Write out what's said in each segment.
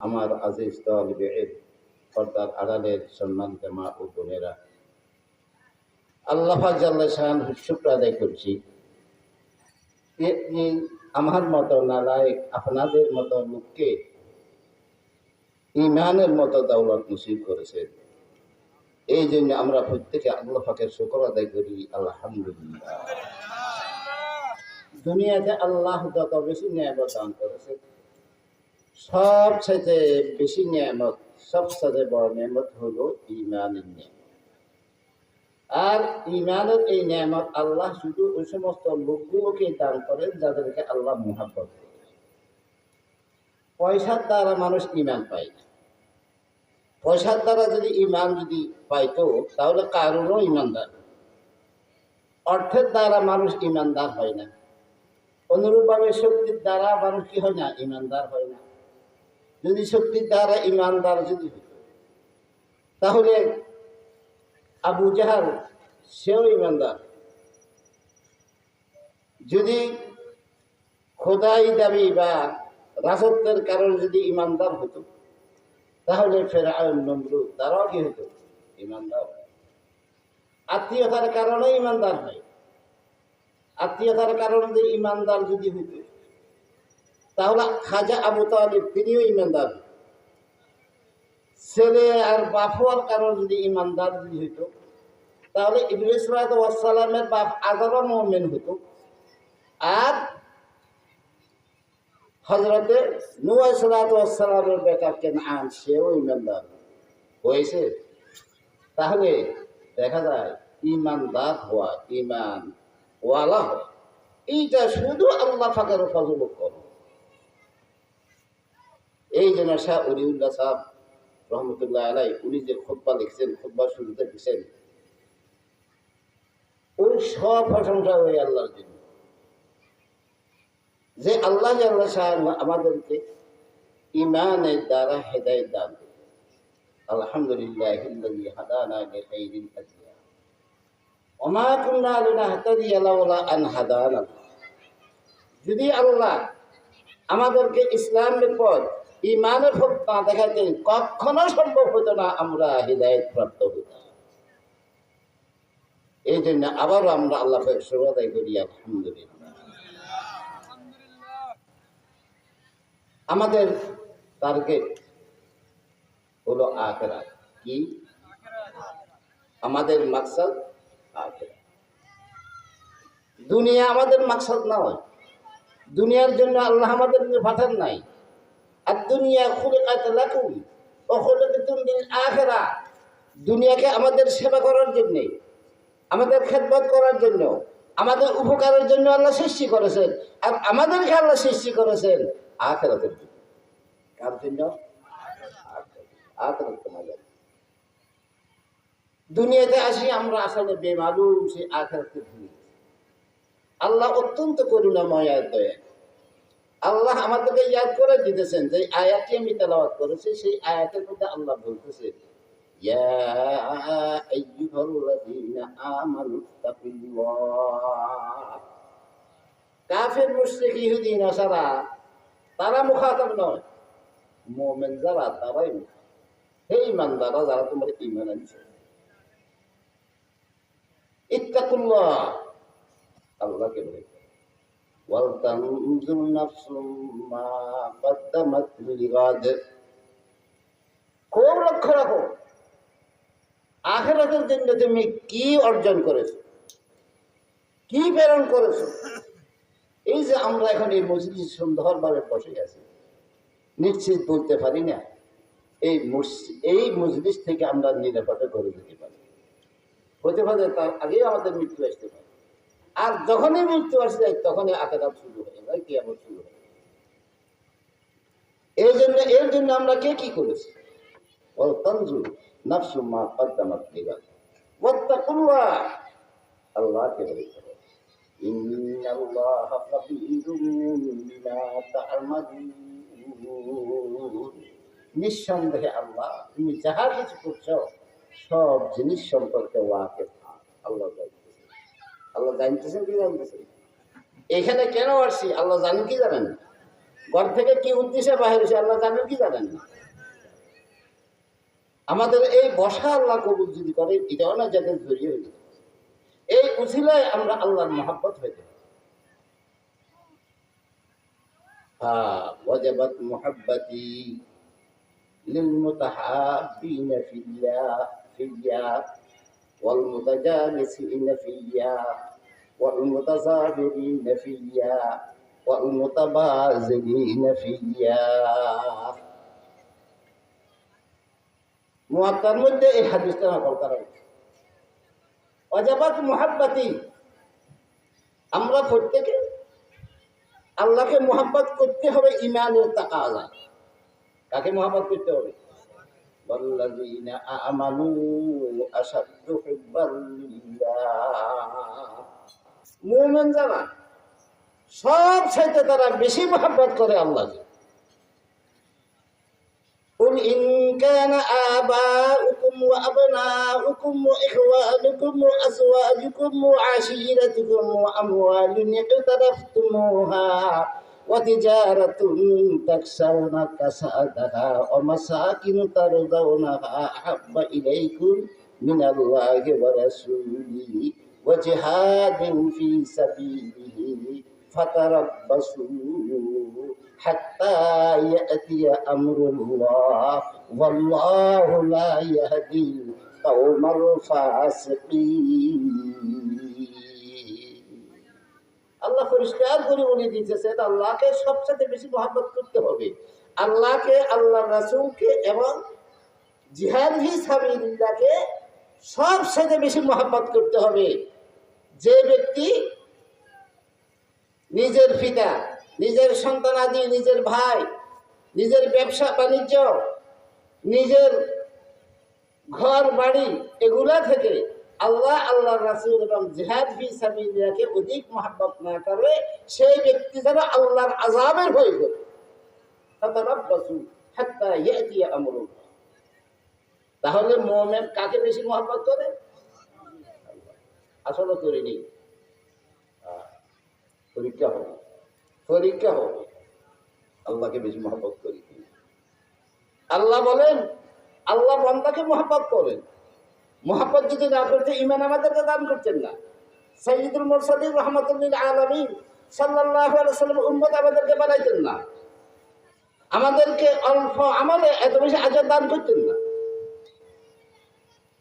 আমার আজিজ তালিবে ইলম, পর্দার আড়ালের সম্মানিত মা ও বোনেরা, আল্লাহ পাক জাল্লা শাআনহু শুকর আদায় করছি যে আমার মতো নালায়েক আপনাদের মতো লোককে ঈমানের মতো দৌলত নসিব করেছেন। এই জন্য আমরা প্রত্যেকে আল্লাহ পাকের শুকর আদায় করি আলহামদুলিল্লাহ। দুনিয়াতে আল্লাহ যত বেশি নিয়ামত দান করেছে, সবচেয়ে বেশি নিয়ামত, সবচেয়ে বড় নিয়ামত হলো ঈমানের নিয়ামত। আর ঈমানের এই নিয়ামত আল্লাহ শুধু ওই সমস্ত লোকগুলোকে দান করেন যাদেরকে আল্লাহ মুহাব্বত করেন। পয়সার দ্বারা মানুষ ঈমান পায় না। পয়সার দ্বারা যদি ঈমান যদি পাইতো তাহলে কারোরও ঈমানদার। অর্থের দ্বারা মানুষ ঈমানদার হয় না। অনুরূপভাবে শক্তির দ্বারা মানুষ কি হয় না? ঈমানদার হয় না। যদি শক্তির দ্বারা ঈমানদার যদি হতো তাহলে আবু জাহাল সেও ঈমানদার। যদি খোদাই দাবি বা রাজত্বের কারণে যদি ঈমানদার হতো তাহলে ফেরাউন, নমরুদ তারাও কি হতো? ঈমানদার। আত্মীয়তার কারণে ঈমানদার হয়। আত্মীয়তার কারণে যে ঈমানদার যদি হতো তাহলে খাজা আবু তালিব তিনিও ঈমানদার। ছেলে আর বাপ হওয়ার কারণে যদি ঈমানদার যদি হইতো তাহলে ইবলিস আলাইহিস সালামের বাপ আদরও মুমিন হতো। আর হযরতে নূহ আলাইহিস সালামের বেটা কেনআন সেও ঈমানদার হয়েছে। তাহলে দেখা যায় ঈমানদার হওয়া, ঈমান ওয়ালা হওয়া, এইটা শুধু আল্লাহ পাকের ফজল করো। এই জন্য শাহ ওলিউল্লাহ সাহেব রহমতুল্লাহ আলাইহি উনি যে খুতবা লিখছেন, খুতবা শুরুতে লিখছেন, ওই সব প্রশংসা ওই আল্লাহর জন্য যে আল্লাহ আমাদেরকে ঈমানের দ্বারা হেদায়েত দান করেন। আলহামদুলিল্লাহিল্লাযী হাদানা লিখাইরিল আদিয়া ওয়া মা কুন্না লিনাহতাদিয়া লাওলা আন হাদানা। যদি আল্লাহ আমাদেরকে ইসলামের পথ, ঈমানের পথ না দেখাতেন কখনো সম্ভব হতো না আমরা হিদায়াত প্রাপ্ত হতাম। এই জন্য আবারও আমরা আল্লাহকে শুকর আদায় করি আলহামদুলিল্লাহ। আমাদের টার্গেট হলো আখিরাত। কি? আমাদের মাকসাদ আখিরাত। দুনিয়া আমাদের মাকসাদ নয়। দুনিয়ার জন্য আল্লাহ আমাদেরকে পাঠান নাই। আর দুনিয়া খুলিকাত লাকুম ওয়া খুলিকাতুম লিল আখিরাহ। দুনিয়াকে আমাদের সেবা করার জন্য, আমাদের খেদমত করার জন্য, আমাদের উপকারের জন্য আল্লাহ সৃষ্টি করেছেন। আর আমাদেরকে আল্লাহ সৃষ্টি করেছেন আখিরাতের জন্য। কার জন্য? আখিরাত। দুনিয়াতে আসি আমরা আসলে বেমালুম সেই আখিরাতের জন্য। আল্লাহ অত্যন্ত করুণাময় আর দয়া। আল্লাহ আমাদেরকে ইয়াদ করে দিতেছেন যে আয়াতটি আমি তেলাওয়াত করেছি, সেই আয়াতের মধ্যে আল্লাহ বলতেছে, ইয়া আইয়ুহাল্লাযীনা আমানুত্তাকুল্লাহ। কাফির, মুশরিক, ইহুদি, নাসারা তারা মুখাতাব নয়, মুমিন যারা তারাই মুখাতাব। হে ঈমানদাররা, যারা তোমরা ঈমান আনছো, ইত্তাকুল্লাহ, আল্লাহকে ভয় করো। ওয়ালতানজুর নাফসুম মা কদ্দামাত লিগাদ। খুব লক্ষ্য রাখো আখিরাতের জন্য তুমি কি অর্জন করেছো, কি প্রেরণ করেছো। এই যে আমরা এখন এই মজলিস সুন্দরভাবে বসে আছি, নিশ্চিত বলতে পারি না এই মজলিস থেকে আমরা নিরাপদে করে যেতে পারি। হতে পারে তার আগেই আমাদের মৃত্যু আসতে পারে। আর যখনই মৃত্যু আসে যায় তখনই আখিরাত শুরু হয়ে যায়, কিয়ামত শুরু হয়ে যায়। এর জন্য আমরা কে কি করেছি? ওয়ালতানজুর নাফসুম মা কদ্দামাত লিগাদ ওয়াত্তাকুল্লাহ, আল্লাহকে ভয় করো। ইন্নাল্লাহা খাবীরুম বিমা তা'মালুন। নিঃসন্দেহে আল্লাহ তুমি যাহা কিছু করছো সব জিনিস সম্পর্কে ওয়াকিফ। আল্লাহ জানতেছেন। আল্লাহ জানতেছেন কি জানতেছেন? এখানে কেন আসছি আল্লাহ জানেন কি জানেন? ঘর থেকে কি উদ্দেশ্যে বাহির হয়েছে আল্লাহ জানেন কি জানেন না? আমাদের এই বসা আল্লাহ কবুল যদি করে, এটাও না যাদের জড়িয়ে হয়ে যাবে। এই উসিলায় আমরা আল্লাহর মহব্বত হয়ে যাব। হ্যাঁ, ওয়াজাবাত মুহাব্বতি লিল মুতাহাব্বিনা ফিল্লাহ ওয়াল মুতাজালিসিনা ফিল্লাহ ওয়াল মুতাযাবিরিনা ফিল্লাহ ওয়াল মুতাবাযিলিনা ফিল্লাহ। মুয়াত্তার মধ্যে এই হাদিসটা নকল করা হয়েছে। ওয়াজাবাত মুহাব্বতি, আমরা প্রত্যেকে আল্লাহকে মুহাব্বত করতে হবে ঈমানের তাকাযা। কাকে মুহাব্বত করতে হবে? ওয়াল্লাযীনা আমানু আশাদ্দু হুব্বান লিল্লাহ। মুমিন যারা সব চাইতে তারা বেশি মুহাব্বত করে আল্লাহকে। قل إن كان آباؤكم وأبناؤكم وإخوانكم وأزواجكم وعشيرتكم وأموال اقترفتموها وتجارة تخشون كسادها ومساكن ترضونها أحب إليكم من الله ورسوله وجهاد في سبيله فتربصوا حتى يأتي أمر الله والله لا يهدي القوم الفاسقين। আল্লাহ পরিষ্কার করে বলে দিতেছে আল্লাহকে সবচেয়ে বেশি মহব্বত করতে হবে। আল্লাহকে, আল্লাহ রাসূলকে এবং জিহাদ ফি সাবিলিল্লাহকে সবচেয়ে বেশি মহব্বত করতে হবে। যে ব্যক্তি নিজের পিতা, নিজের সন্তানাদি, নিজের ভাই, নিজের ব্যবসা বাণিজ্য, নিজের ঘর বাড়ি এগুলা থেকে আল্লাহ, আল্লাহর রাসূল এবং জিহাদ ফি সাবিলিল্লাহকে অধিক মহব্বত না করে, সেই ব্যক্তি যেন আল্লাহর আযাবের ভয় করে। ফাতারাব্বাসু হাত্তা ইয়াতিয়া আমরুল্লাহ। তাহলে মুমিন কাকে বেশি মহব্বত করে? আসলে করিনি, পরীক্ষা হবে, পরীক্ষা হবে আল্লাহকে বেশি মহব্বত করি। আল্লাহ বলেন আল্লাহ বান্দাকে মহব্বত করেন। মহব্বত যদি না করতে ঈমান আমাদেরকে দান করতেন না। সাইয়্যিদুল মুরসালিন রাহমাতুল লিল আলামিন সাল্লাল্লাহু আলাইহি ওয়াসাল্লাম উম্মত আমাদেরকে বানাইতেন না, আমাদেরকে অল্প আমলে এত বেশি আজাদ দান করতেন না।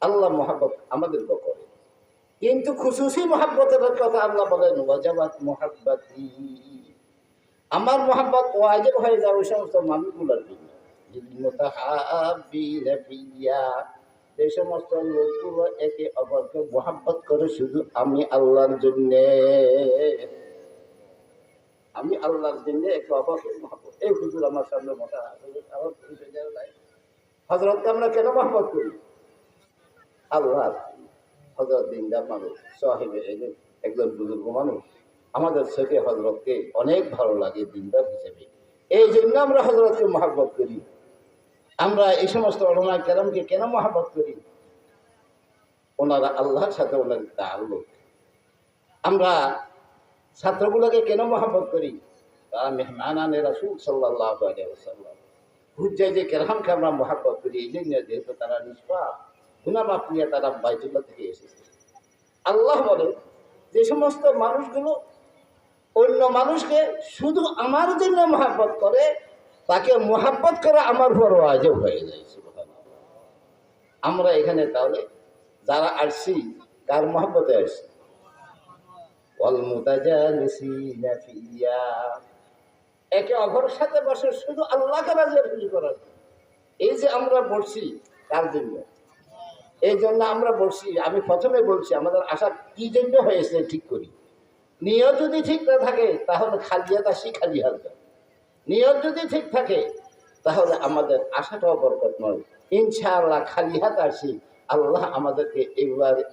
আল্লাহ মহব্বত আমাদেরকে করে, কিন্তু খুশুসি মহব্বতের কথা আল্লাহ বলেন ওয়াজাবাত মুহাব্বতি, আমার মহব্বত ওয়াজিব হয়ে যাবে ওই সমস্ত মানুষগুলোর জন্য। যে সমস্ত লোকগুলো একে অপরকে মহব্বত করে শুধু আমি আল্লাহর জন্য, আমি আল্লাহর জন্য একে অপরকে মহব্বত। এই হুজুর আমার সামনে মোটা হযরতকে আমরা কেন মহব্বত করি? আল্লাহ। হযরত দিনদার মানুষ, সাহেবে ইলম, একজন বুজুর্গ মানুষ, আমাদের চোখে হযরতকে অনেক ভালো লাগে দিনদার হিসেবে। এই জন্য আমরা হযরতকে মহব্বত করি। আমরা এই সমস্ত উলামা কেরামকে কেন মহব্বত করি? ওনারা আল্লাহর সাথে ওনাদের তাআল্লুক। আমরা ছাত্রগুলোকে কেন মহব্বত করি? তারা মেহমানানে রাসূল সাল্লাল্লাহু আলাইহি ওয়াসাল্লাম, হুজ্জাজে কেরামকে আমরা মহব্বত করি এই জন্য, যেহেতু তারা নিষ্পাপ, গুনাহ মাফ নিয়ে তারা বাইতুল্লাহ থেকে এসেছে। আল্লাহ বলে যে সমস্ত মানুষগুলো অন্য মানুষকে শুধু আমার জন্য মহব্বত করে, তাকে মহব্বত করা আমার উপর ওয়াজিব হয়ে যায়। সুবহানাল্লাহ। আমরা এখানে তাহলে যারা আসছি কার মহব্বতে আসছি? ওয়াল মুতাজালিসিনা ফিল্লাহ, একে অপরের সাথে বসে শুধু আল্লাহকে রাজি করার। এই যে আমরা বসছি কার জন্য? এই জন্য আমরা বলছি, আমি প্রথমে বলছি আমাদের আশা কি জন্য হয়েছে ঠিক করি। নিয়ত যদি ঠিক না থাকে তাহলে খালি হাত আসি, খালি হাত যায়। নিয়ত যদি ঠিক থাকে তাহলে আমাদের আশাটাও বরকত নয়। ইনশাআল্লাহ খালি হাত আসি, আল্লাহ আমাদেরকে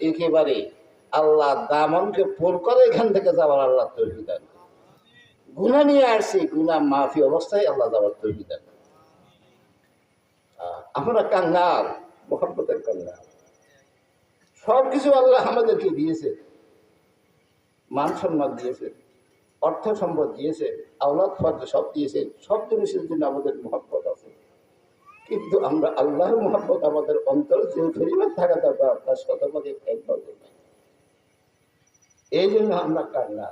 একেবারে আল্লাহ দামনকে পোর করে এখান থেকে যাওয়ার আল্লাহ তৌফিক দান। গুনাহ নিয়ে আসছি, গুনাহ মাফি অবস্থায় আল্লাহ যাওয়ার তৌফিক দান। আমরা কাঙ্গাল, মুহাব্বতের কাঙ্গাল। সব কিছু আল্লাহ আমাদেরকে দিয়েছে, মান সম্মান দিয়েছে, অর্থ সম্পদ দিয়েছে, আওলাদ ফর্দ সব দিয়েছে। সব জিনিসের জন্য আমাদের মহব্বত আছে। কিন্তু আমরা আল্লাহর মহব্বত আমাদের অন্তরে যে পরিমাণ থাকা দরকার তার শতভাগে একবার নাই। এই জন্য আমরা কান্না।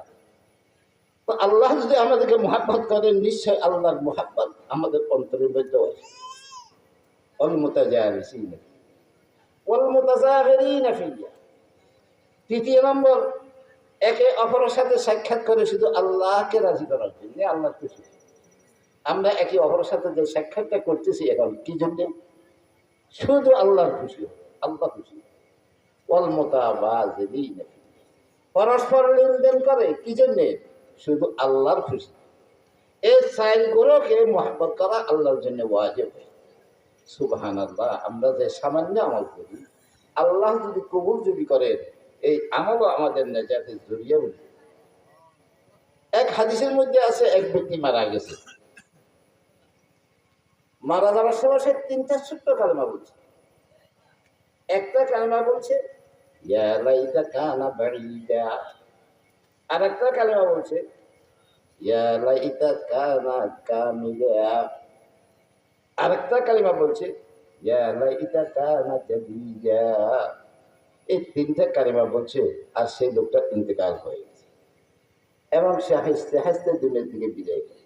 তো আল্লাহ যদি আমাদেরকে মহাব্বত করেন, নিশ্চয় আল্লাহর মহাব্বত আমাদের অন্তরের মধ্যে আছে। তৃতীয় নম্বর, একে অপরের সাথে সাক্ষাৎ করে শুধু আল্লাহকে রাজি করার জন্য, আল্লাহ খুশি। আমরা একে অপরের সাথে যে সাক্ষাৎটা করতেছি এখন কি জন্য? শুধু আল্লাহর খুশি, আল্লাহ খুশি। পরস্পর লেনদেন করে কি জন্যে? শুধু আল্লাহর খুশি। এই চার গুণকে মহব্বত করা আল্লাহর জন্য ওয়াজিব। সুবহানাল্লাহ। আমরা যে সামান্য আমল করি, আল্লাহ যদি কবুল যদি করেন, এই আমলও আমাদের নেজাতের জড়িয়ে উঠবে। এক হাদিসের মধ্যে আছে, এক ব্যক্তি মারা গেছে। মারা যাওয়ার সময় সে তিনটা ছোট্ট কালেমা বলছে। একটা কালেমা বলছে ইয়া লাইতা কানা বাঈদা, আর একটা কালেমা বলছে ইয়া লাইতা কানা কামিলা, আর একটা কালেমা বলছে ইয়া লাইতা কানা জাদিজা। এই তিনটা কালেমা বলছে, আর সেই লোকটা ইন্তেকাল হয়ে গেছে এবং সে হাসতে হাসতে দুনিয়ার দিকে বিদায় করেছে।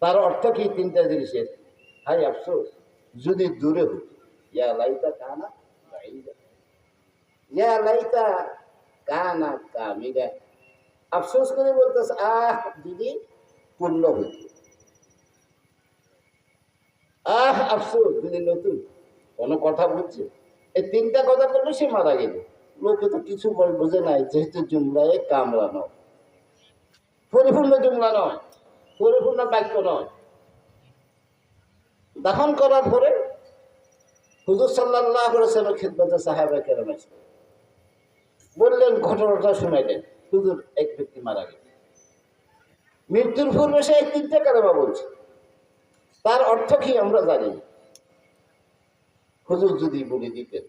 তার অর্থ কি? তিনটা জিনিসের। হাই আফসোস, যদি দূরে হতো। ইয়া লাইতা কানা বাঈদা, ইয়া লাইতা কানা কামিলা। আফসোস করে বলতেছে, আহ যদি পূর্ণ হইত। আহ আফসোস যদি নতুন কোনো কথা বলছে। এই তিনটা কথা বললে সে মারা গেল। লোকে তো কিছু বোঝে নাই, যেহেতু জুমলায় কামড়ানো, পরিপূর্ণ জুমলা নয়, পরিপূর্ণ বাক্য নয়। দাফন করার পরে হুজুর সাল্লাল্লাহু আলাইহি ওয়াসাল্লামের খিদমতে সাহাবায়ে কেরাম আসলেন, বললেন, ঘটনাটা শুনাইলেন। হুজুর, এক ব্যক্তি মারা গেল, মৃত্যুর পূর্বে সে এই তিনটা কালেমা বলছে। তার অর্থ কি আমরা জানি না। হুজুর যদি বলে দিতেন।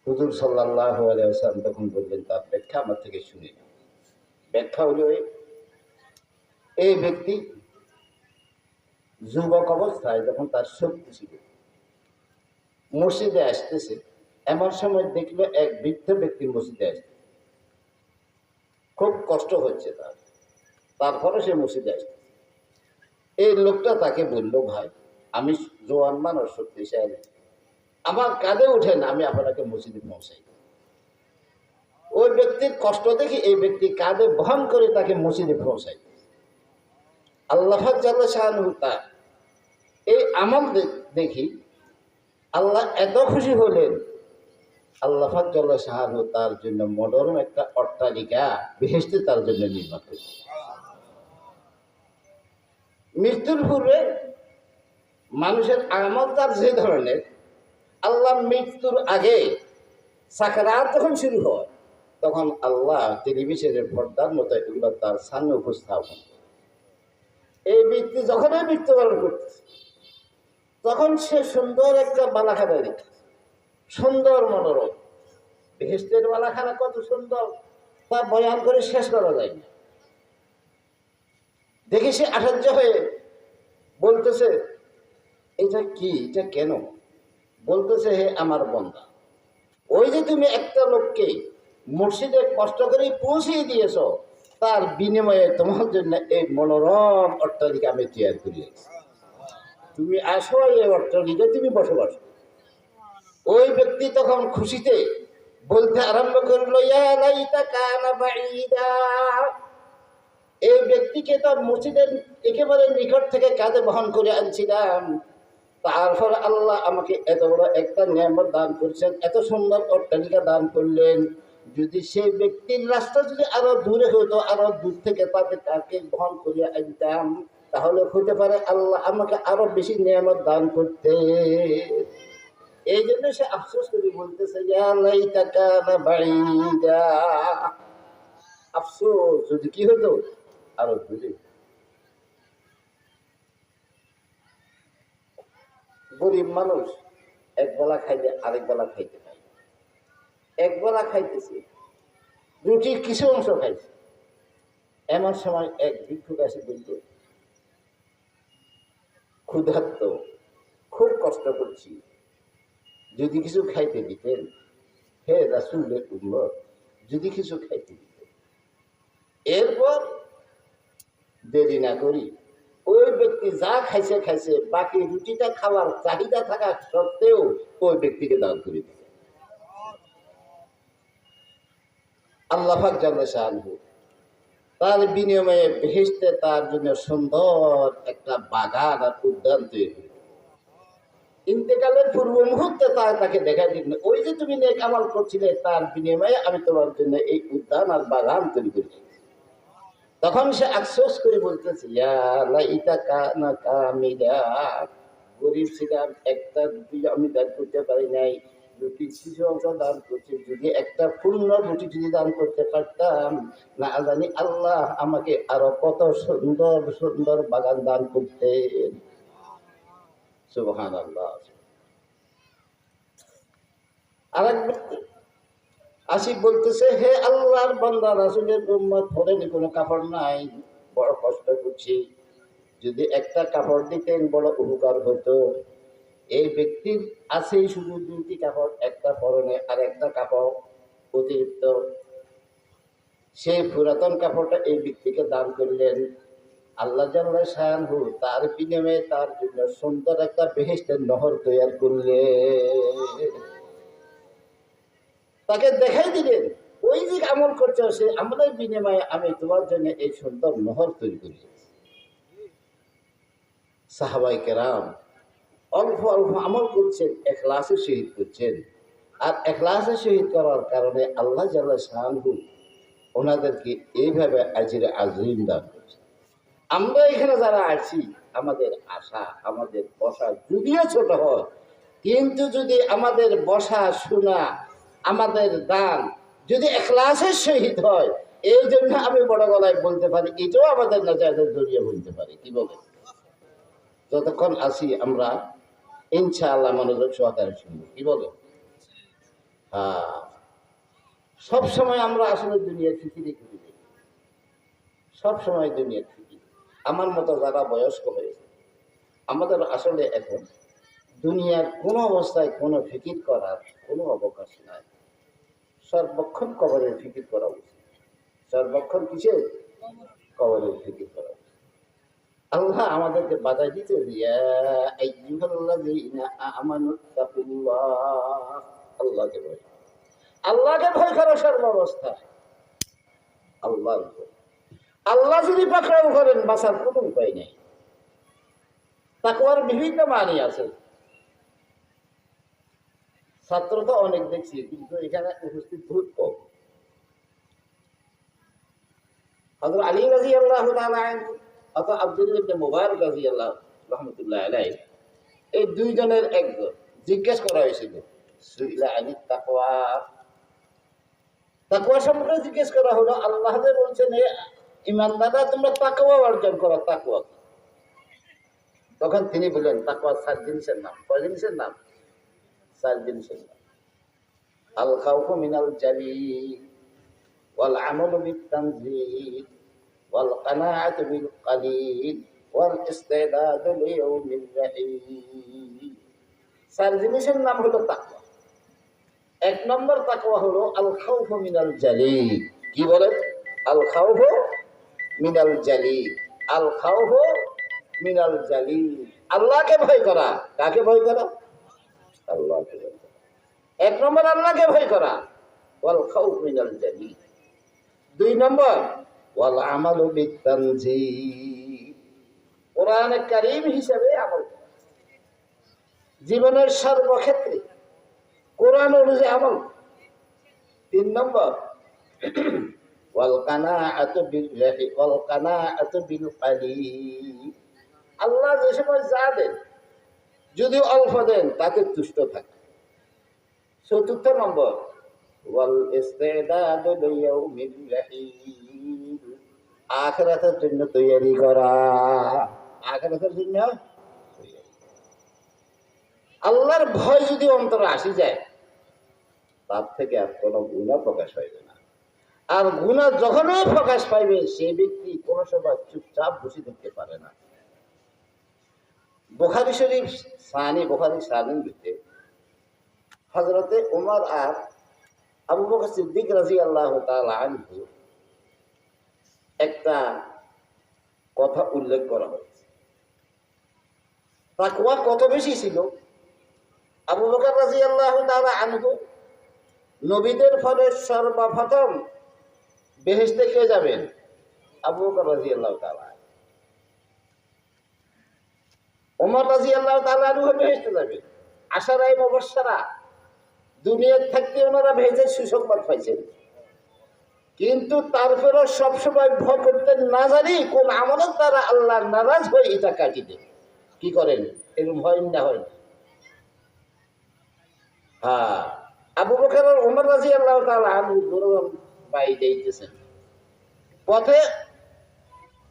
হুজুর সাল্লাল্লাহু আলাইহি ওয়াসাল্লাম তখন বললেন, তার ব্যাখ্যা আমার থেকে শুনে না। ব্যাখ্যা হলো এই ব্যক্তি যুবক অবস্থায় যখন তার শক্তি ছিল, মসজিদে আসতেছে, এমন সময় দেখলো এক বৃদ্ধ ব্যক্তি মসজিদে আসছে। খুব কষ্ট হচ্ছে তার, তারপরে সে মসজিদে আসছে। এই লোকটা তাকে বলল, ভাই, আমি জোয়ান মানুষ, শক্তিশালী, আমার কাঁধে উঠেন, আমি আপনাকে মসজিদে পৌঁছাই। ওই ব্যক্তির কষ্ট দেখি এই ব্যক্তি কাঁধে বহন করে তাকে মসজিদে পৌঁছাই। আল্লাহ জাল্লা শাআনুহু তাআলা এই আমল দেখি আল্লাহ এত খুশি হলেন, আল্লাহ জাল্লা শাআনুহু তার জন্য মনোরম একটা অট্টালিকা বেহেশতে তার জন্য নির্মাণ করেছে। মৃত্যুর পূর্বে মানুষের আমল তার যে ধরনের, আল্লাহ মৃত্যুর আগে সাকরাত যখন শুরু হয়, তখন আল্লাহ টেলিভিশনের পর্দার মতো এগুলো তার সামনে উপস্থাপন। এই ব্যক্তি যখনই মৃত্যুবরণ করতেছে, তখন সে সুন্দর একটা বালাখানা দেখে, সুন্দর মনোরম। বেহেশতের বালাখানা কত সুন্দর তা বয়ান করে শেষ করা যায় না। দেখে সে আশ্চর্য হয়ে বলতেছে, এটা কি, এটা কেন? বলতেছে, হে আমার বান্দা, ওই যে তুমি একটা লোককে মসজিদে কষ্ট করে পৌঁছিয়ে দিয়েছ, তার বিনিময়ে তোমার জন্য এই মনোরম অট্টালিকা আমি তৈরি করিয়েছি। তুমি আসো, এই অট্টালিকায় তুমি বসবাস। ওই ব্যক্তি তখন খুশিতে বলতে আরম্ভ করলো, ইয়া লাইতা কানা বাঈদা। এই ব্যক্তিকে তো মসজিদের একেবারে নিকট থেকে কাঁধে বহন করে আনছিলাম, তারপর আল্লাহ আমাকে এত বড় একটা নিয়ামত দান করছেন, এত সুন্দর অট্টালিকা দান করলেন। যদি সেই ব্যক্তির রাস্তা যদি আরো দূরে হতো, আরো দূর থেকে তাকে বহন করে আনতাম, তাহলে হতে পারে আল্লাহ আমাকে আরো বেশি নিয়ামত দান করতে। এই জন্য সে আফসোস করে বলতেছে, ইয়া লাইতা কানা বাঈদা। আফসোস, যদি কি হতো আরো দূরে। গরিব মানুষ এক বেলা খাইলে আরেক বেলা খাইতে পারে। এক বেলা খাইতেছে, রুটির কিছু অংশ খাইছে। এমন সময় এক ভিক্ষুক এসে বলল, ক্ষুধার্ত, খুব কষ্ট করছি, যদি কিছু খাইতে দিতেন, হে রাসূলের উম্মত, যদি কিছু খাইতে দিতেন। এরপর দেরি না করি ওই ব্যক্তি যা খাইছে খাইছে, বাকি রুটিটা খাওয়ার চাহিদা থাকা সত্ত্বেও ওই ব্যক্তিকে দান করে দিতে। আল্লাহ পাক জাল্লা শাআনহু তার বিনিময়ে বেহেশতে তার জন্য সুন্দর একটা বাগান আর উদ্যান তৈরি করে। ইন্তেকালের পূর্ব মুহূর্তে তাকে দেখাই দিলেন, ওই যে তুমি নেক আমল করছিলে তার বিনিময়ে আমি তোমার জন্য এই উদ্যান আর বাগান তৈরি করেছি। তখন সে আফসোস করে বলতেছে, ইয়া লাইতাকা না কামিলা, গরিব ছিলাম, একটা রুটি আমি দান করতে পারি নাই, রুটির কিছু অংশ দান করছি, যদি একটা পূর্ণ রুটি যদি দান করতে পারতাম, না জানি আল্লাহ আমাকে আরো কত সুন্দর সুন্দর বাগান দান করতেন। সুবহানাল্লাহ। আরেক ব্যক্তি আসিফ বলতেছে, হে আল্লাহর বান্দা রাসূলের উম্মত, পরনে কোনো কাপড় নাই, বড় কষ্ট করছি, যদি একটা কাপড় দিতেন বড় উপকার হতো। এই ব্যক্তির আছেই শুধু দুটি কাপড়, একটা পরনে আর একটা কাপড় অতিরিক্ত। সেই পুরাতন কাপড়টা এই ব্যক্তিকে দান করলেন। আল্লাহ জাল্লা শাআনহু তার বিনিময়ে তার জন্য সুন্দর একটা বেহেশতের নহর তৈরি করলেন। তাকে দেখাই দিলেন, ওই যে আমল করছে সে আমলের বিনিময়ে আমি তোমার জন্য এই সুন্দর নহর তৈরি করি। সাহাবাই কেরাম অল্প অল্প আমল করছেন, ইখলাসের সহিত করছেন, আর ইখলাসের সহিত করার কারণে আল্লাহ জাল্লা শাআনহু ওনাদেরকে এইভাবে আজরে আজরিম দান করছে। আমরা এখানে যারা আছি, আমাদের আশা, আমাদের বসা যদিও ছোট হয়, কিন্তু যদি আমাদের বসা শোনা, আমাদের দান যদি ইখলাসের সহিত হয়, এই জন্য আমি বড় গলায় বলতে পারি, এটাও আমাদের নাজাতের জড়িয়ে বলতে পারি। কি বলে? যতক্ষণ আসি আমরা ইনশাআল্লাহ মনোযোগ সহকারে শুনবো। কি বলে? হ্যাঁ, সবসময় আমরা আসলে দুনিয়ার ফিকিরে ঘুরি, সবসময় দুনিয়ার ফিকির। আমার মতো যারা বয়স্ক হয়েছে, আমাদের আসলে এখন দুনিয়ার কোনো অবস্থায় কোনো ফিকির করার কোনো অবকাশ নাই। সর্বক্ষণ কবরের ফিকির করা উচিত। সর্বক্ষণ কিসের? কবরের ফিকির করা উচিত। আল্লাহ আমাদেরকে বাধাই দিতে, আল্লাহকে ভয়, আল্লাহকে ভয় করো সর্বাবস্থায়। আল্লাহর ভয়, আল্লাহ যদি পাকড়াও করেন বাঁচার কোনো উপায় নেই। তাকওয়ার বিভিন্ন মানি আছে। ছাত্র তো অনেক দেখছি, কিন্তু এখানে উপস্থিত বহুত কম। হযরত আলী রাদিয়াল্লাহু তাআলা আনহু অথবা আব্দুল্লাহ ইবনে মুবারক রাদিয়াল্লাহু রাহমাতুল্লাহ আলাইহি, এই দুইজনের একজন জিজ্ঞেস করা হয়েছিল, সুইলা আলী তাকওয়া, তাকওয়া সম্পর্কে জিজ্ঞেস করা হলো। আল্লাহ যে বলছেন, হে ঈমানদাররা তোমরা তাকওয়া অর্জন করো। তাকওয়া, তখন তিনি বললেন, তাকওয়া 4 জিনিসের নাম। কয় জিনিসের নাম? 4 জিনিসের নাম। আল খাউফু মিনাল জালিল, ওয়াল আমালু বিত তানজিল, ওয়াল কানাআতু বিল কালিল, ওয়াল ইসতিদাদু লিয়াউমির রাহিম। 4 জিনিসের নাম হলো তাকওয়া। 1 নম্বর তাকওয়া হলো আল খাউফু মিনাল জালিল। কি বলেন? আল খাউফু মিনাল জালিল। আল খাউফু মিনাল জালিল, আল্লাহকে ভয় করা। কাকে ভয় করা? আল্লাহকে ভয় করা। 1 নম্বর আল্লাহকে ভয় করা, ওয়াল খাউফ মিনাল জালিল। 2 নম্বর ওয়াল আমালু বিত তানজিল, কোরআনে কারীম হিসেবে আমল করা। জীবনের সর্বক্ষেত্রে কোরআন অনুযায়ী আমল। 3 নম্বর ওয়াল কানাআতু বিল্লাহি ওয়াল কানাআতু বিল কালিল, আল্লাহ যে সময় যা দেন, যদি অল্প দেন তাতে তুষ্ট থাকে। 4 নম্বর ওয়াল ইসতিদাদু লিয়াউমির রাহিম, আখিরাতের জন্য তৈরি করা। আখিরাতের জন্য আল্লাহর ভয় যদি অন্তরে আসি যায়, তার থেকে আর কোনো গুনাহ প্রকাশ পাইবে না। আর গুনাহ যখনই প্রকাশ পাইবে, সেই ব্যক্তি কোনো সময় চুপচাপ বসে থাকতে পারে না। বুখারী শরীফ বুখারী সানির ভিতরে হযরতে ওমর আর আবু বকর সিদ্দিক রাদিয়াল্লাহু তাআলা আনহু একটা কথা উল্লেখ করা হয়েছে। তাকওয়া কত বেশি ছিল। আবু বকর রাদিয়াল্লাহু তাআলা আনহু নবীদের ফলে সর্বপ্রথম বেহেশতে কে যাবেন? আবু বকর রাদিয়াল্লাহু তাআলা। ওমর রাদিয়াল্লাহু তাআলা আনহু বেহেশতে যাবেন। আশারায়ে মুবাশশারা দুনিয়ার থাকতে ওনারা বেহেশতের সুসংবাদ পাইছেন, কিন্তু তারপরেও সবসময় ভয় করতেন না জানি কোন আমলের দ্বারা আল্লাহ নারাজ হয়ে এটা কাটি দেন। কি করেন? এরকম ভয় না হয় না। হ্যাঁ, আবু বকর আর ওমর রাদিয়াল্লাহু তাআলা আনহু বাই যাইতেছেন পথে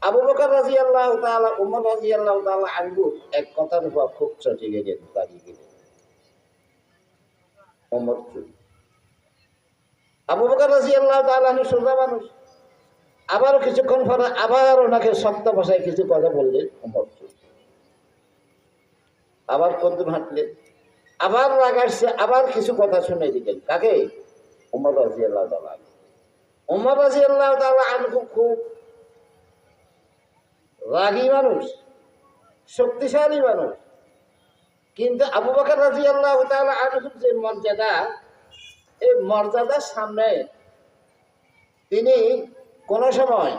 আবু বকর রাদিয়াল্লাহু তাআলা ওমর রাদিয়াল্লাহু তাআলা আনহু এক কথার উপর খুব চটে গেলেন, দাঁড়িয়ে গেলেন। ওমর চুপ। আবু বকর রাদিয়াল্লাহু তাআলা আনহু সোজা মানুষ, আবারও কিছুক্ষণ পরে আবার ওনাকে শক্ত ভাষায় কিছু কথা বললেন। ওমর চুপ। আবার কদ্দুর হাঁটলেন, আবার রাগ আসছে, আবার কিছু কথা শুনে দিলেন। কাকে? ওমর রাদিয়াল্লাহু তাআলা। ওমর রাদিয়াল্লাহু তাআলা আনহু খুব রাগী মানুষ, শক্তিশালী মানুষ, কিন্তু আবু বকর রাদিয়াল্লাহু তাআলা আনহুর যে মর্যাদা, এই মর্যাদার সামনে তিনি কোন সময়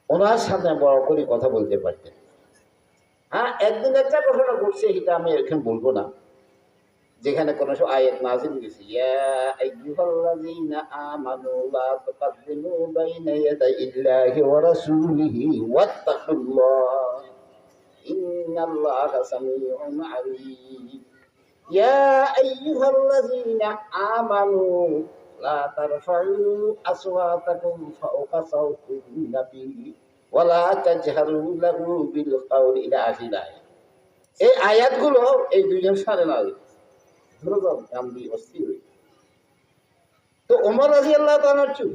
ওনার সামনে বড় করে কথা বলতে পারতেন। হ্যাঁ, একদিন একটা ঘটনা ঘটছে, এটা আমি এখানে বলবো না, যেখানে কোন আয়াত নাযিল হয়েছে, ইয়া আইয়ুহাল্লাযীনা আমানু লা তুকাদ্দিমু বাইনা ইয়াদাইল্লাহি ওয়া রাসূলিহি ওয়াত্তাকুল্লাহ ইন্নাল্লাহা সামিউন আলীম। ইয়া আইয়ুহাল্লাযীনা আমানু লা তারফাউ আসওয়াতাকুম ফাওকা সাওতিন নাবী ওয়া লা তাজহারু লাহু বিল কাওলি ইলা আখির। এই আয়াতগুলো এই দুইজন সালে না অস্থির হই। তো ওমর রাদিয়াল্লাহু তাআলা চুপ।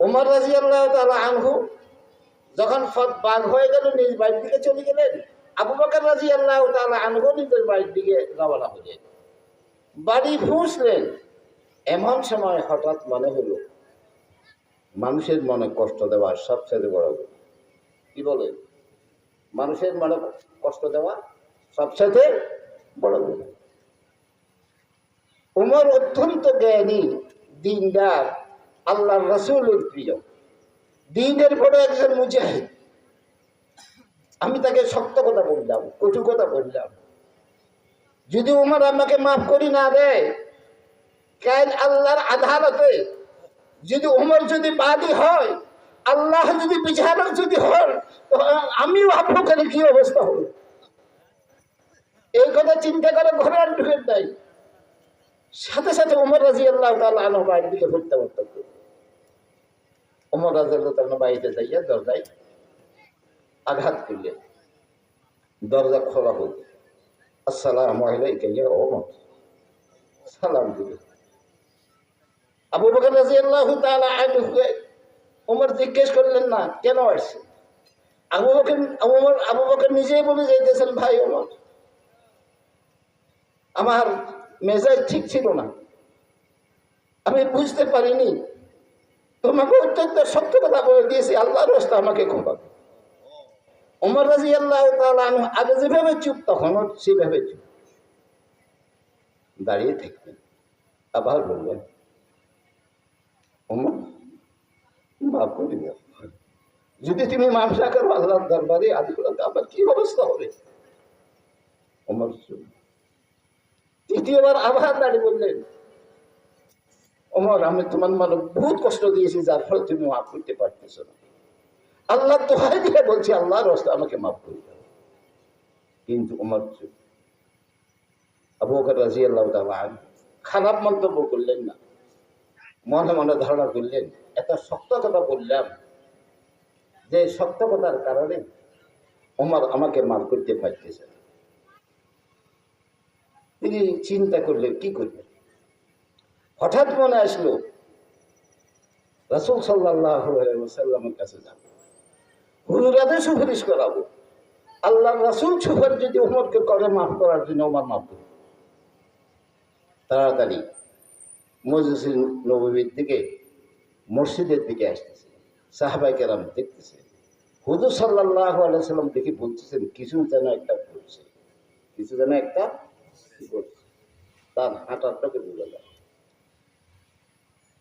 ওমর রাদিয়াল্লাহু তাআলা আনহু যখন বাঘ হয়ে গেল, নিজ বাড়ির দিকে চলে গেলেন। আবু বকর রাদিয়াল্লাহু তাআলা আনহু নিজের বাড়ির দিকে রওনা হলেন। বাড়ি পৌঁছলেন, এমন সময় হঠাৎ মনে হলো মানুষের মনে কষ্ট দেওয়া সবচেয়ে বড় গুনাহ। কি বলেন? মানুষের মনে কষ্ট দেওয়া সবচেয়ে বড় গুনাহ। ওমর অত্যন্ত জ্ঞানী, দিনদার, আল্লাহর রাসূলের প্রিয়, দ্বীনের বড় একজন মুজাহিদ। আমি তাকে শক্ত কথা বললাম, কটু কথা বললাম, যদি ওমর আমাকে মাফ করি না দেয়, কাল আল্লাহর আদালতে যদি ওমর যদি বাদী হয়, আল্লাহ যদি বিচারক যদি হন, তো আমিও আবু বকরের কি অবস্থা হবে? এই কথা চিন্তা করে ঘরে আর ঢুকে দেয়। সাথে সাথে ওমর রাদিয়াল্লাহু তাআলা আনহু বাড়ির দিকে প্রত্যাবর্তন করলেন। ওমর রাদিয়াল্লাহু তাআলা বাড়িতে যাইয়া দরজায় আঘাত করলেন। দরজা খোলা হল। আসসালামু আলাইকা ইয়া ওমর। সালাম দিলেন। আবু বকর রাদিয়াল্লাহু তাআলা আনহু ওমর জিজ্ঞেস করলেন না কেন আসছে। আবু বকর নিজেই বলে যাইতেছেন, ভাই ওমর, আমার মেজাজ ঠিক ছিল না, আমি বুঝতে পারিনি, তোমাকে অত্যন্ত সত্য কথা বলে দিয়েছি, আল্লাহর রাস্তা আমাকে ক্ষমা করো। ওমর রাদিয়াল্লাহু তাআলা আনহু আগে যেভাবে চুপ, তখনও সেভাবে চুপ দাঁড়িয়ে থাকবেন। আবার বললেন, ওমর মাফ করে দাও, যদি তুমি মাফ না করো আল্লাহর দরবারে আদিগুলোতে আমার কি অবস্থা হবে? ওমর চুপ। তৃতীয়বার আবার দাঁড়িয়ে বললেন, ওমর, আমি তোমার মানে বহুত কষ্ট দিয়েছি, যার ফলে তুমি মাফ করতে পারতেছো না। আল্লাহ দোহাই দিয়ে বলছি, আল্লাহর রাস্তায় আমাকে মাফ করে দাও। কিন্তু ওমর চুপ। আবু বকর রাদিয়াল্লাহু তাআলা আনহু খারাপ মন্তব্য করলেন না, মনে মনে ধারণা করলেন, এত শক্ত কথা বললাম, যে শক্ত কথার কারণে ওমর আমাকে মাফ করতে পারতেছে না। তিনি চিন্তা করলেন কি করবেন। হঠাৎ মনে আসলো রাসূল সাল্লাল্লাহু আলাইহি ওয়াসাল্লামের কাছে যাব, হুজুরাদের সুপারিশ করাবো, আল্লাহ রাসূল সুপারিশ যদি ওমরকে করে মাফ করার জন্য, ওমর মাফ করে তাড়াতাড়ি মজলিসে নববীর দিকে, মসজিদের দিকে আসতেছে। সাহাবায়ে কেরাম দেখতেছে হুজুর সাল্লাল্লাহু আলাইহি সাল্লাম দেখে বলতেছেন কিছু যেন একটা ঘটছে, কিছু যেন একটা ঘটছে। তার হাঁটাটাকে বোঝা যায়।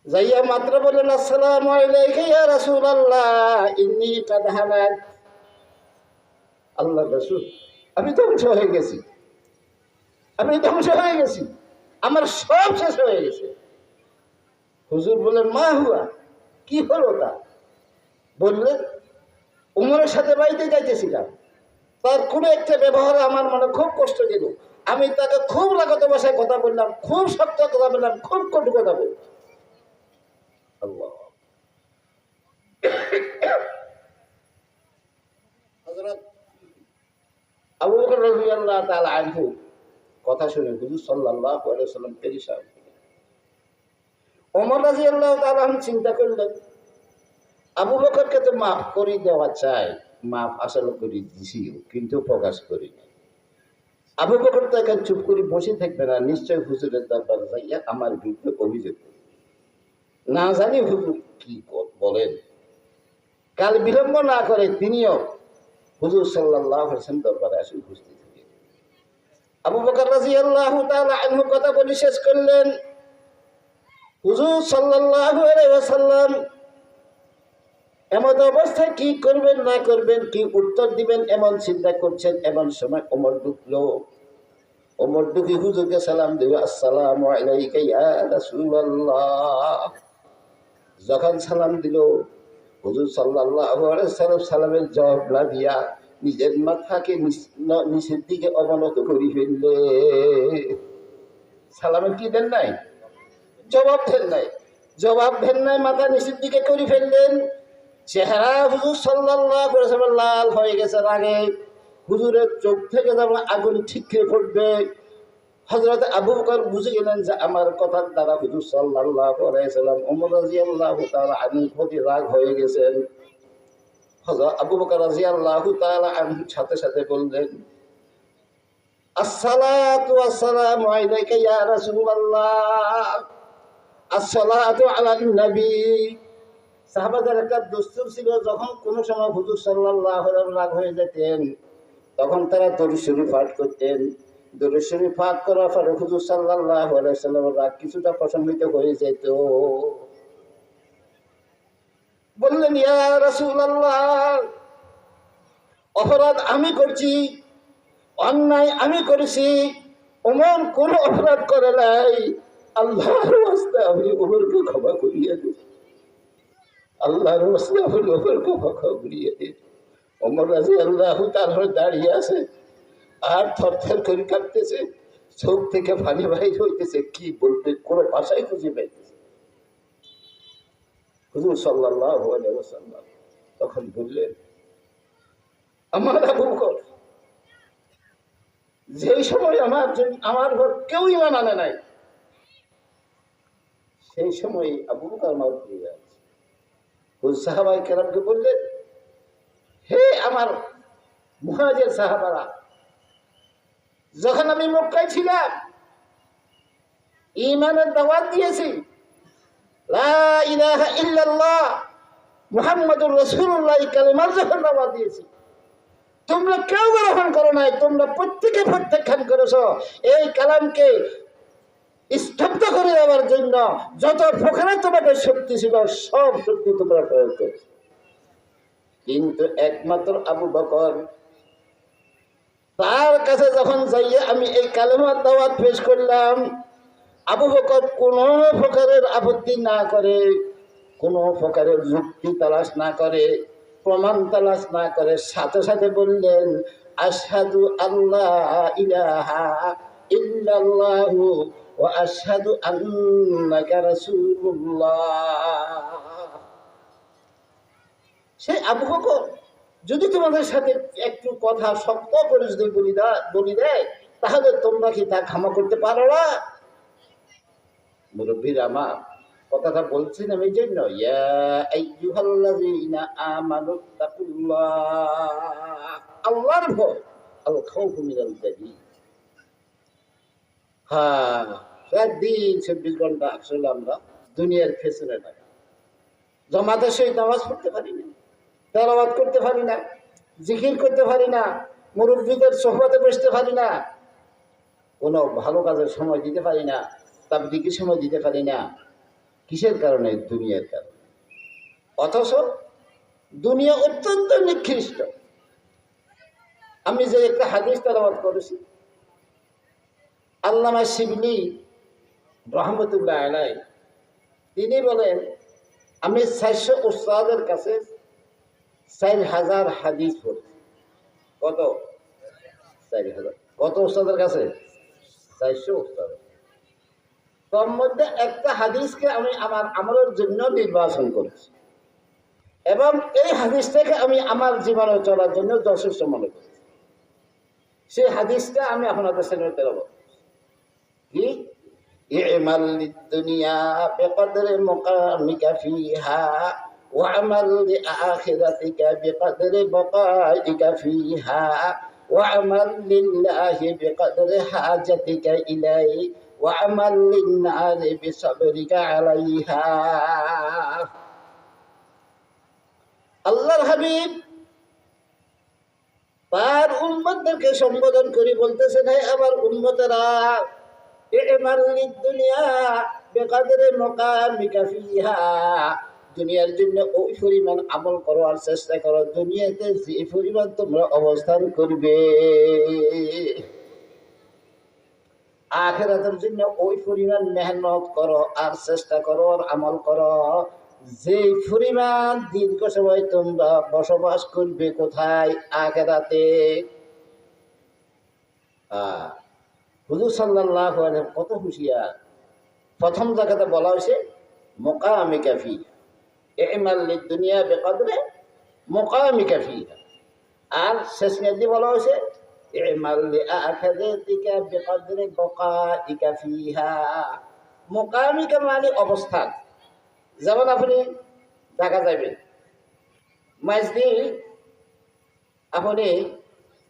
যাইয়া মাত্র বলেন, আসসালামু আলাইকা ইয়া রাসূলুল্লাহ ইন্নী কাদ হালাক। আল্লাহর রাসূল, আমি ধ্বংস হয়ে গেছি, আমি ধ্বংস হয়ে গেছি, আমার সব শেষ হয়ে গেছে। হুজুর বলেন, মা হুয়া, কি হলো তা? বললেন, উমরের সাথে বাড়িতে যাইতেছিলাম, তার কোনো একটা ব্যবহারে আমার মনে খুব কষ্ট দিল। আমি তাকে খুব লাগত ভাষায় কথা বললাম, খুব শক্ত কথা বললাম, খুব কটু কথা বললাম। আল্লাহ। হযরত আবু বকর রাদিয়াল্লাহু তাআলা আনহু কথা শুনে হুজুর সাল্লাল্লাহু আলাইহি ওয়াসাল্লাম পেরেশান। ওমর রাদিয়াল্লাহু তাআলা চিন্তা করলেন, আবু বকরকে তো মাফ করে দেওয়া চাই, মাফ আসলে করে দিছিও, কিন্তু প্রকাশ করি না। আবু বকর তো এখন চুপ করে বসে থাকবে না, নিশ্চয় হুজুরের দরবারে যাইয়া আমার বিরুদ্ধে অভিযোগ করবে। না জানি হুজুর কি বলেন। কাল বিলম্ব না করে তিনিও হুজুর সাল্লাল্লাহু আলাইহি ওয়াসাল্লাম দরবারে এসে উপস্থিত হলেন। আবু বকর রাদিয়াল্লাহু তাআলা আনহু কথা বলে শেষ করলেন। হুজুর সাল্লাল্লাহু আলাইহি ওয়াসাল্লাম এমন অবস্থায় কি করবেন না করবেন, কি উত্তর দিবেন এমন চিন্তা করছেন। এমন সময় ওমর ঢুকলো। ওমর ঢুকে হুজুরকে সালাম দিল, আসসালামু আলাইকা ইয়া রাসূলুল্লাহ। যখন সালাম দিল, হুজুর সাল্লাল্লাহু আলাইহি ওয়াসাল্লাম সালামের জবাব না দিয়া নিজের মাথাকে নিচের দিকে অবনত করে ফেললে। সালামের কি দেন নাই? জবাব দেন নাই। জবাব দেন নাই, মাথা নিচের দিকে করে ফেললেন। চেহারা হুজুর সাল্লাল্লাহু আলাইহি ওয়াসাল্লাম লাল হয়ে গেছে রাগে। হুজুরের চোখ থেকে যেমন আগুন ঠিকরে পড়বে। হযরত আবু বকর বুঝে গেলেন যে আমার কথার দ্বারা হুজুর সাল্লাল্লাহু আলাইহি ওয়াসাল্লাম ওমর রাদিয়াল্লাহু তাআলা আনহুর প্রতি রাগ হয়ে গেছেন। হযরত আবু বকর রাদিয়াল্লাহু তাআলা আনহুর সাথে সাথে বললেন, আসসালাতু ওয়াসসালামু আলাইকা ইয়া রাসূলুল্লাহ, আসসালাতু আলান নবী। সাহাবাদের একটা দস্তুর ছিল, যখন কোনো সময় হুজুর সাল্লাল্লাহু আলাইহি ওয়াসাল্লাম রাগ হয়ে যেতেন তখন তারা দরুদ শরীফ পাঠ করতেন। দরুদ শরীফ পাঠ করার পরে হুজুর সাল্লাল্লাহু আলাইহি ওয়াসাল্লামের রাগ কিছুটা প্রশমিত হয়ে যেত। বললেন, ইয়া রাসূলুল্লাহ, অপরাধ আমি করছি, অন্যায় আমি করেছি, ওমর কোন অপরাধ করে নাই। আল্লাহর ওয়াস্তে আমি ওমরকে ক্ষমা করিয়ে দিই, আল্লাহর ওয়াস্তে আমি ওমরকে ক্ষমা করিয়ে দিই। ওমর রাদিয়াল্লাহু তাআলা দাঁড়িয়ে আছে আর থরথর করে কাঁপতেছে, চোখ থেকে পানি বাহির হইতেছে, কি বলতে কোনো ভাষাই খুঁজে পাইতেছে। হুজুর সাল্লাল্লাহু আলাইহি ওয়াসাল্লাম তখন বললেন, আমার আবু বকর, যেই সময় আমার ঘর কেউ ঈমান আনে নাই, সেই সময় আবু বকর মার হয়ে যাচ্ছে। হুজুর সাহাবায়ে কেরামকে বললেন, হে আমার মুহাজির সাহাবারা, যখন আমি মক্কায় ছিলাম ঈমানের দাওয়াত দিয়েছি, লা ইলাহা ইল্লাল্লাহ মুহাম্মাদুর রাসূলুল্লাহ কালেমার যখন দাওয়াত দিয়েছি, তোমরা কেউ গ্রহণ করো নাই, তোমরা প্রত্যেকে প্রত্যাখ্যান করেছো। এই কালামকে স্তব্ধ করে দেওয়ার জন্য যত প্রকারে তোমাদের শক্তি ছিল সব শক্তি তোমরা প্রয়োগ করেছো। কিন্তু একমাত্র আবু বকর, তার কাছে যখন যাইয়া আমি এই কালেমার দাওয়াত পেশ করলাম, আবু বকর কোন প্রকারের আপত্তি না করে, কোন প্রকারের যুক্তি তালাশ না করে, প্রমাণ তালাশ না করে সাথে সাথে বললেন, আশহাদু আল্লাহ ইলাহা ইল্লাল্লাহু ওয়া আশহাদু আন্নাকা রাসূলুল্লাহ। সেই আবু বকর যদি তোমাদের সাথে একটু কথা শক্ত করে যদি বলি দেয়, তাহলে তোমরা কি তা ক্ষমা করতে পারো না? মুরব্বীর আমার কথাটা বলছেন আমি জন্য, ইয়া আইয়ুহাল্লাযীনা আমানুত্তাকুল্লাহ, আল্লাহর ভয়, আল খাউফু মিনাল জালিল। হ্যাঁ, রাত দিন 24 ঘন্টা আসলে আমরা দুনিয়ার পেছনে থাকি, জমাতের সহিত নামাজ পড়তে পারি না, তেলাওয়াত করতে পারি না, জিকির করতে পারি না, মুরব্বীদের সোহবতে বসতে পারি না, কোনো ভালো কাজের সময় দিতে পারি না, তাবলীগের সময় দিতে পারি না। কিসের কারণে? দুনিয়ার কারণে। অথচ দুনিয়া অত্যন্ত নিকৃষ্ট। আমি যে একটা হাদিস তেলাওয়াত করেছি, আল্লামা শিবলি রহমতুল্লাহ আলাই তিনি বলেন, আমি 400 উস্তাদের কাছে 4000 হাদিস পড়েছি। কত? 4000। কত উস্তাদের কাছে? 400 উস্তাদ। তার মধ্যে একটা হাদিসকে আমি আমার আমলের জন্য নির্বাচন করেছি এবং এই হাদিসটাকে আমি আমার জীবনে চলার জন্য যথেষ্ট মনে করি। সেই হাদিসটা আমি আপনাদের সামনে তেলাওয়াত করছি। কি? ইমাল লিদ-দুনিয়া বিকদরি মুকামিকা ফিহা ওয়া আমাল লিআখিরাতিকা বিকদরি বাকাইকা ফিহা ওয়া আমাল লিল্লাহি বিকদরি হাজাতিকা ইলাইহি ওয়া আমাল লিন-নারি বিসাবরিকা আলাইহা। আল্লাহর হাবিব তার উম্মতদেরকে সম্বোধন করে বলতেছেন, হে আমার উম্মতেরা, ইমাল লিদ-দুনিয়া বিকদরি মুকামিকা ফিহা, দুনিয়ার জন্য ওই পরিমাণ আমল করো আর চেষ্টা করো দুনিয়াতে যে পরিমাণ তোমরা অবস্থান করবে, আখিরাতের জন্য ওই পরিমাণ মেহনত করো আর চেষ্টা করো আর আমল করো যে পরিমাণ দীর্ঘ সময় তোমরা বসবাস করবে। কোথায়? আখিরাতে। হুজুর সাল্লাল্লাহু আলাইহি কত হুঁশিয়ার। প্রথম জায়গাতে বলা হয়েছে মুকামিকা ফিহা, ইমাল লিদ-দুনিয়া বিকদরি মুকামিকা ফিহা, আর শেষ মেয়াদি বলা হয়েছে ইমাল লিআখিরাতিকা বিকদরি বাকাইকা ফিহা। মুকামিকা মানে অবস্থান। যেমন আপনি ঢাকা যাবেন, মাঝদি আপনি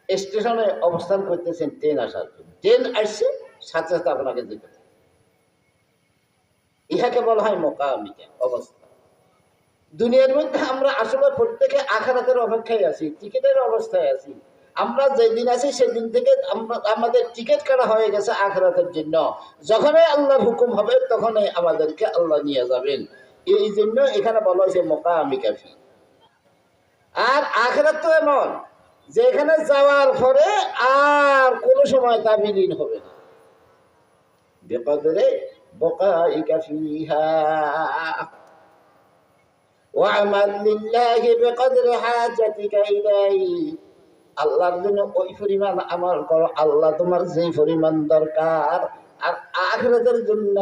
স্টেশনে অবস্থান করতেছেন ট্রেন আসার জন্য, ট্রেন আসছে সাথে সাথে আপনাকে যেতে হবে, ইহাকে বলা হয় মুকামিকা অবস্থা। দুনিয়ার মধ্যে আমরা আসলে প্রত্যেকে আখিরাতের অপেক্ষায় আছি, টিকিটের অবস্থায় আছি। আমরা যেদিন আছি সেদিন থেকে আমাদের টিকিট কাটা হয়ে গেছে আখিরাতের জন্য। যখনই আল্লাহর হুকুম হবে তখনই আমাদেরকে আল্লাহ নিয়ে যাবেন। এই জন্য এখানে বলা হয়েছে মুকামিকা ফি। আর আখিরাত তো এমন যে এখানে যাওয়ার পরে আর কোনো সময় তা বিলীন হবে না। বিকদরি বাকাইকা ফিহা ওয়া আমাল লিল্লাহি বিকদরি হাজাতিকা ইলাইহি, আল্লাহর জন্য ওই পরিমাণ আমল করো আল্লাহ তোমার যে পরিমাণ দরকার, আর আখিরাতের জন্য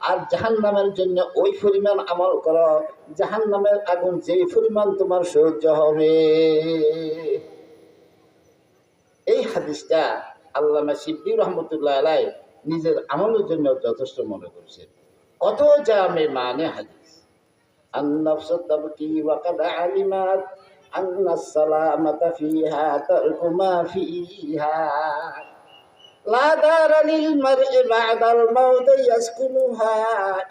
আর জাহান্নামের জন্য ওই পরিমাণ আমল করো জাহান্নামের আগুন যে পরিমাণ তোমার সহ্য হবে। এই হাদিসটা আল্লামা শিবলি রহমতুল্লাহ আলাই নিজের আমলের জন্য যথেষ্ট মনে করছেন। কত জামে মানে হাদিস। আন-নাফসু তাবকি ওয়া কাদ আলিমাত আন্নাস সালামাতা ফিহা তারকু মা ফিহা লা দারা লিল মারই বা'দাল মাউতি ইয়াসকুনুহা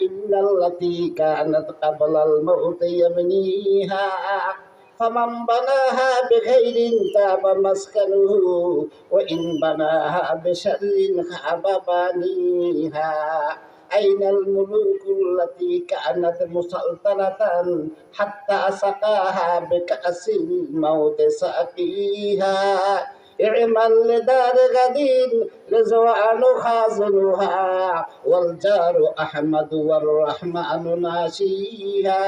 ইল্লাল্লাতী কানাত ক্বাবলাল মাউতি ইয়াবনিহা ফামান বানাহা বিখাইরিন তাবা মাসকানুহু ওয়া ইন বানাহা বিশাররিন খাবা বানিহা আইনাল মুলুকুল্লাতী কানাত মুসালতানাতান হাত্তা সাকাহা বিকাসিল মাউতি সাকিহা ইমাল লিদার গাদিন রিজওয়ানু খাযিনুহা ওয়াল জারু আহমাদু ওয়ার রাহমানু নাসিহা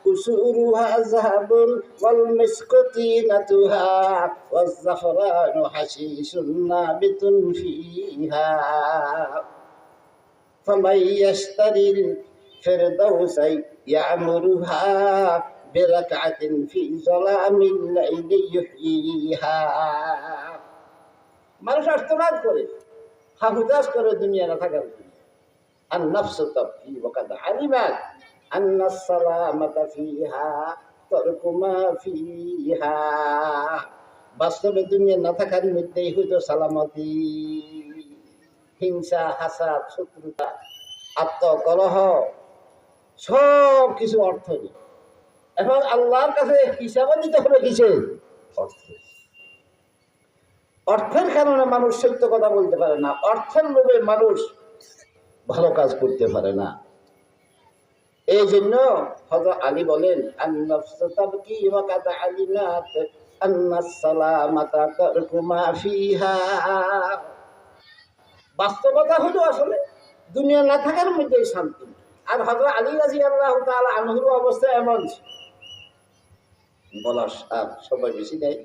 কুসুরুহা যাহাবুন ওয়াল মিসকু তিনাতুহা ওয়াজ জাফরানু হাশিশুন নাবিতুন ফিহা ফামান ইয়াশতারিল ফিরদাউসা ইয়ামুরুহা বিরাকআতিন ফি যালামিল লাইলি ইউহয়িহা। মানুষ আর্তনাদ করে, হাহুতাশ করে দুনিয়া না থাকার জন্য। আন-নাফসু তাবকি ওয়া কাদ আলিমাত আন্নাস সালামাতা ফিহা তারকু মা ফিহা। বাস্তবে দুনিয়া না থাকার মধ্যেই হইতো সালামতি। হিংসা, হাসাদ, শত্রুতা, আত্মকলহ সব কিছু অর্থ নেই। এখন আল্লাহর কাছে হিসাবও দিতে হবে কিসে? অর্থ। অর্থের কারণে মানুষ সত্য কথা বলতে পারে না, অর্থের লোভে মানুষ ভালো কাজ করতে পারে না। এই জন্য হযরত আলী বলেন, আন-নাফসু তাবকি ওয়া কাদ আলিমাত আন্নাস সালামাতা তারকু মা ফিহা। বাস্তবতা হলো আসলে দুনিয়া না থাকার মধ্যেই শান্তি। আর হযরত আলী রাদিয়াল্লাহু তাআলা আনহুর অবস্থা এমন বলার আর সবাই বেশি নেই,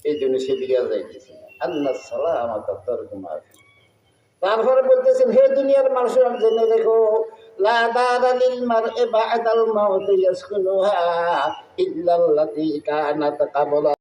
এই জন্য সে বিরিয়া যাইতেছে আন্নাস সালামাতা তারকু মা ফিহা। তারপরে বলতেছেন, হে দুনিয়ার মানুষের জেনে দেখো, লা দারা লিল মারই বা'দাল মাউতি ইয়াসকুনুহা ইল্লাল্লাতী কানাত ক্বাবলা